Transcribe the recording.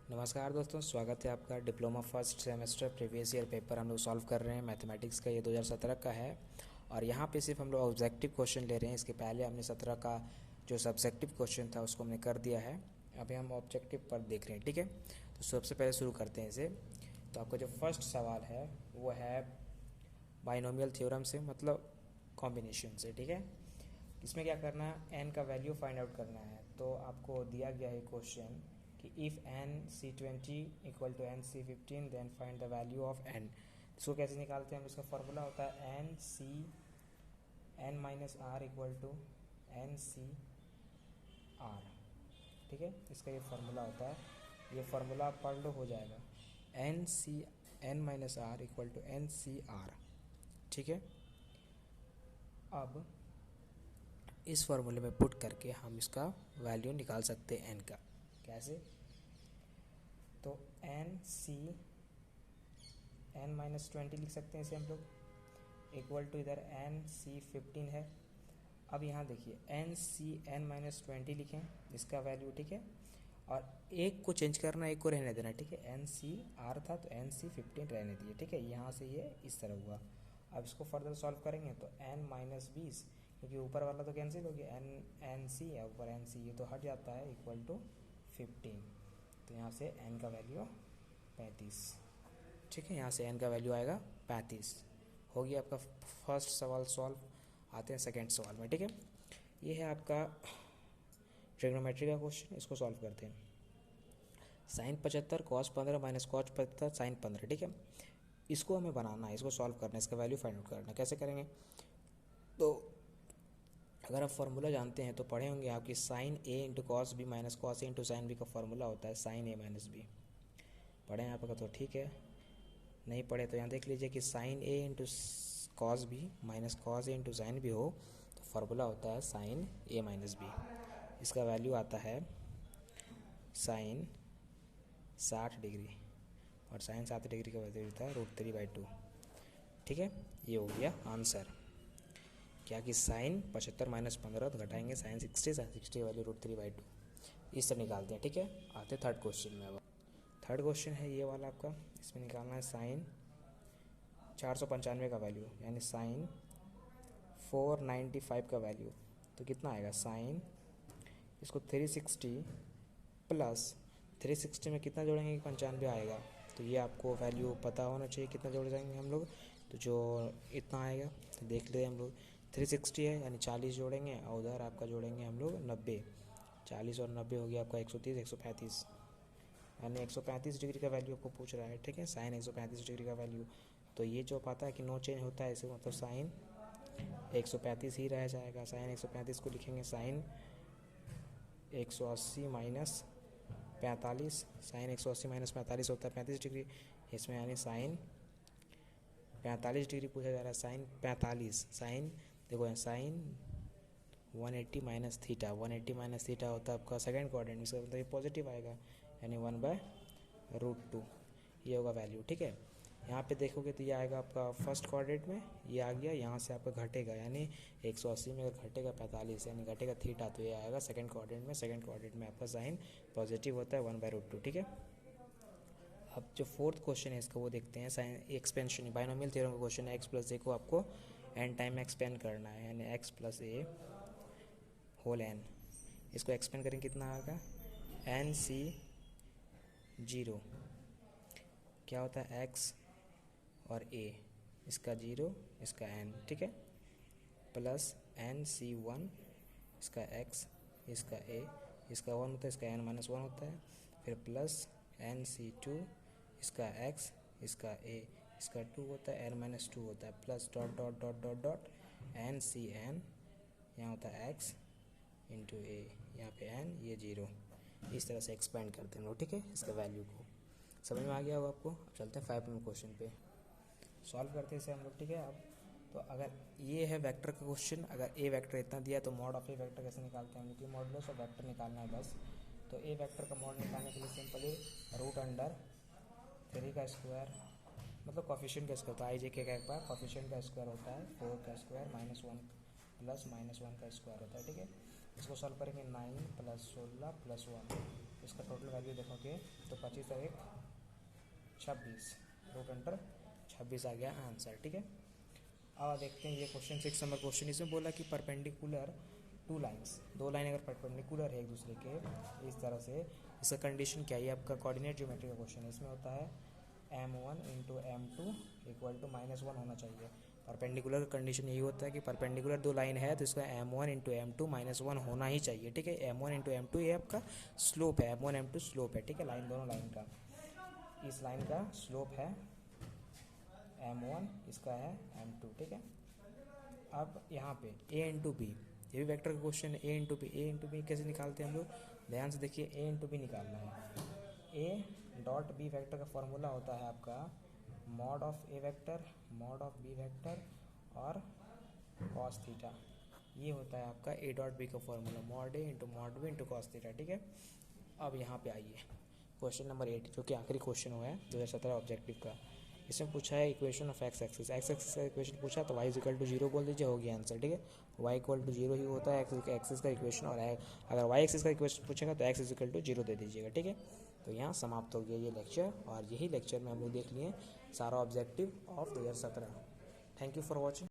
नमस्कार दोस्तों, स्वागत है आपका। Diploma first semester previous year paper हम लोग सॉल्व कर रहे हैं मैथमेटिक्स का। ये 2017 का है और यहाँ पे सिर्फ हम लोग ऑब्जेक्टिव क्वेश्चन ले रहे हैं। इसके पहले हमने 17 का जो सब्जेक्टिव क्वेश्चन था उसको हमने कर दिया है। अभी हम ऑब्जेक्टिव पर देख रहे हैं, ठीक है। तो सबसे पहले शुरू करते हैं इसे। तो आपका जो फर्स्ट सवाल है वो है बाइनोमियल थ्योरम से, मतलब कॉम्बिनेशन से, ठीक है। इसमें क्या करना है, एन का वैल्यू फाइंड आउट करना है। तो आपको दिया गया है क्वेश्चन कि if N C 20 equal to N C 15 then find the value of N. इसको कैसे निकालते हैं हम? इसका फॉर्मूला होता है N C N minus R equal to N C R, ठीक है। इसका ये फार्मूला होता है, ये फार्मूला आप पढ़ लो, हो जाएगा। N C N minus R equal to N C R, ठीक है। अब इस फार्मूले में पुट करके हम इसका वैल्यू निकाल सकते हैं एन का। कैसे? तो एन सी एन माइनस 20 लिख सकते हैं इसे हम लोग, इक्वल टू इधर एन सी 15 है। अब यहाँ देखिए एन सी एन माइनस 20 लिखें इसका वैल्यू, ठीक है। और एक को चेंज करना, एक को रहने देना, ठीक है। एन सी आर था तो एन सी 15 रहने दिए, ठीक है। यहाँ से ये इस तरह हुआ। अब इसको फर्दर सॉल्व करेंगे तो एन माइनस 20, क्योंकि ऊपर वाला तो कैंसिल हो गया, एन एन सी है ऊपर, एन सी ये तो हट जाता है, इक्वल टू 15। तो यहाँ से एन का वैल्यू 35, ठीक है। यहाँ से एन का वैल्यू आएगा 35। हो गया आपका फर्स्ट सवाल सॉल्व। आते हैं सेकेंड सवाल में, ठीक है। ये है आपका ट्रिग्नोमेट्री का क्वेश्चन, इसको सॉल्व करते हैं। Sine 75 cos 15 minus cos 75 sine 15, ठीक है। इसको हमें बनाना है, इसको सॉल्व करना है, इसका वैल्यू फाइंड आउट करना है। कैसे करेंगे? तो अगर आप फार्मूला जानते हैं तो पढ़े होंगे आप कि sine A into cos B minus cos A into sine B का फार्मूला होता है साइन ए माइनस बी। पढ़े हैं आपका तो ठीक है, नहीं पढ़े तो यहाँ देख लीजिए कि sine A into cos B minus cos A into sine B हो तो फार्मूला होता है साइन ए माइनस बी। इसका वैल्यू आता है साइन 60 डिग्री और साइन 60 डिग्री का वैल्यू होता है √3/2, ठीक है। ये हो गया आंसर। क्या कि साइन 75 माइनस 15 तो घटाएंगे साइन 60, साइन 60 वैल्यू √3/2, इस तरह निकालते हैं, ठीक है। आते थर्ड क्वेश्चन में। अब थर्ड क्वेश्चन है ये वाला आपका, इसमें निकालना है साइन 495 का वैल्यू, यानी साइन 495 का वैल्यू। तो कितना आएगा? साइन इसको 360 प्लस 360 में कितना जोड़ेंगे कि 95 आएगा। तो ये आपको वैल्यू पता होना चाहिए कितना जोड़ जाएंगे हम लोग। तो जो इतना आएगा तो देख लेते हम लोग, 360 है यानी 40 जोड़ेंगे और उधर आपका जोड़ेंगे हम लोग 90। 40 और 90 हो गया आपका 130, 135, यानी 135 डिग्री का वैल्यू आपको पूछ रहा है, ठीक है। साइन 135 डिग्री का वैल्यू, तो ये जो पाता है कि नो चेंज होता है, इसे मतलब साइन 135 ही रह जाएगा। साइन 135 को लिखेंगे साइन 180 माइनस 45, साइन 180 माइनस 45 होता है 35 डिग्री इसमें, यानी साइन 45 डिग्री पूछा जा रहा है। साइन 45, साइन देखो sine 180 minus theta, 180 minus theta होता है आपका सेकेंड क्वाड्रेंट, इसका मतलब ये पॉजिटिव आएगा, यानी 1/√2 ये होगा वैल्यू, ठीक है। यहाँ पे देखोगे तो ये आएगा आपका फर्स्ट क्वाड्रेंट में, ये आ गया, यहाँ से आपका घटेगा, यानी 180 में अगर घटेगा 45 यानी घटेगा थीटा, तो ये आएगा सेकंड क्वाड्रेंट में। सेकंड क्वाड्रेंट में आपका साइन पॉजिटिव होता है 1/√2, ठीक है। अब जो फोर्थ क्वेश्चन है इसका वो देखते हैं। साइन एक्सपेंशन बाइनोमियल थ्योरम का क्वेश्चन है। एक्स प्लस ए को आपको एन टाइम में एक्सपेंड करना है, यानी एक्स प्लस ए होल एन। इसको एक्सपेंड करेंगे कितना आएगा? एन सी 0 क्या होता है? एक्स और ए, इसका 0 इसका एन, ठीक है, प्लस एन सी 1 इसका एक्स इसका ए, इसका 1 होता है, इसका एन माइनस 1 होता है, फिर प्लस एन सी 2 इसका एक्स इसका ए, इसका 2 होता है, एन माइनस 2 होता है, plus dot dot dot dot dot N C N, यहाँ होता है एक्स इंटू ए, यहाँ पे एन, ये 0। इस तरह से एक्सपेंड करते हैं लोग, ठीक है, इसका वैल्यू को। समझ में आ गया होगा आपको। अब चलते हैं 5 नंबर क्वेश्चन पे, सॉल्व करते हैं इसे हम लोग, ठीक है। अब तो अगर ये है वेक्टर का क्वेश्चन, अगर ए वेक्टर इतना दिया तो मॉड ऑफ ए वेक्टर कैसे निकालते हैं हम लोग की? मॉडुलस ऑफ वेक्टर निकालना है बस। तो ए वेक्टर का मॉड निकालने के लिए सिंपली √3 का स्क्वायर, मतलब कॉफिशिएंट का स्क्वायर, तो आई जे के का एक बार कॉफिशिएंट का स्क्वायर होता है 4 का स्क्वायर -1 प्लस -1 का स्क्वायर होता है, ठीक है। इसको सॉल्व करेंगे 9 + 16 + 1 इसका टोटल वैल्यू देखोगे तो 25 और 1 26, रूट अंडर 26 आ गया आंसर। ठीक है, अब देखते हैं ये क्वेश्चन 6 नंबर क्वेश्चन। इसमें बोला कि परपेंडिकुलर टू लाइंस, दो लाइन अगर परपेंडिकुलर है एक दूसरे के इस तरह से, इसका कंडीशन क्या है? ये आपका कोऑर्डिनेट ज्योमेट्री का क्वेश्चन है। इसमें होता है m1 into m2 equal to -1 होना चाहिए। परपेंडिकुलर का कंडीशन यही होता है कि परपेंडिकुलर दो लाइन है तो इसका m1 इंटू m2 -1 होना ही चाहिए। ठीक है, m1 इंटू m2 ये आपका स्लोप है, m1 m2 स्लोप है। ठीक है, लाइन दोनों लाइन का, इस लाइन का स्लोप है m1, इसका है m2। ठीक है, अब यहाँ पे a इंटू बी, ये भी वेक्टर का क्वेश्चन है। a इंटू बी कैसे निकालते हैं हम लोग? ध्यान से देखिए, a इंटू बी निकालना है। a डॉट बी वेक्टर का फॉर्मूला होता है आपका mod of a vector, mod of b vector और cos थीटा। ये होता है आपका a डॉट बी का formula, mod a into mod b into cos theta. ठीक है, अब यहाँ पे आइए क्वेश्चन नंबर 8 जो कि आखिरी क्वेश्चन हुआ है 2017 ऑब्जेक्टिव का। इसमें पूछा है इक्वेशन ऑफ एक्स एक्सिस का इक्वेशन पूछा तो y इक्वल टू 0 बोल दीजिए, हो गया आंसर। ठीक है, y इक्वल टू 0 ही होता है एक्सिस का इक्वेशन, और अगर y एक्सिस का इक्वेशन पूछेगा तो x इक्वल टू 0 दे दीजिएगा। ठीक है, तो यहाँ समाप्त हो गया ये लेक्चर, और यही लेक्चर में हम लोग देख लिए सारा objective of 2017। Thank you for watching.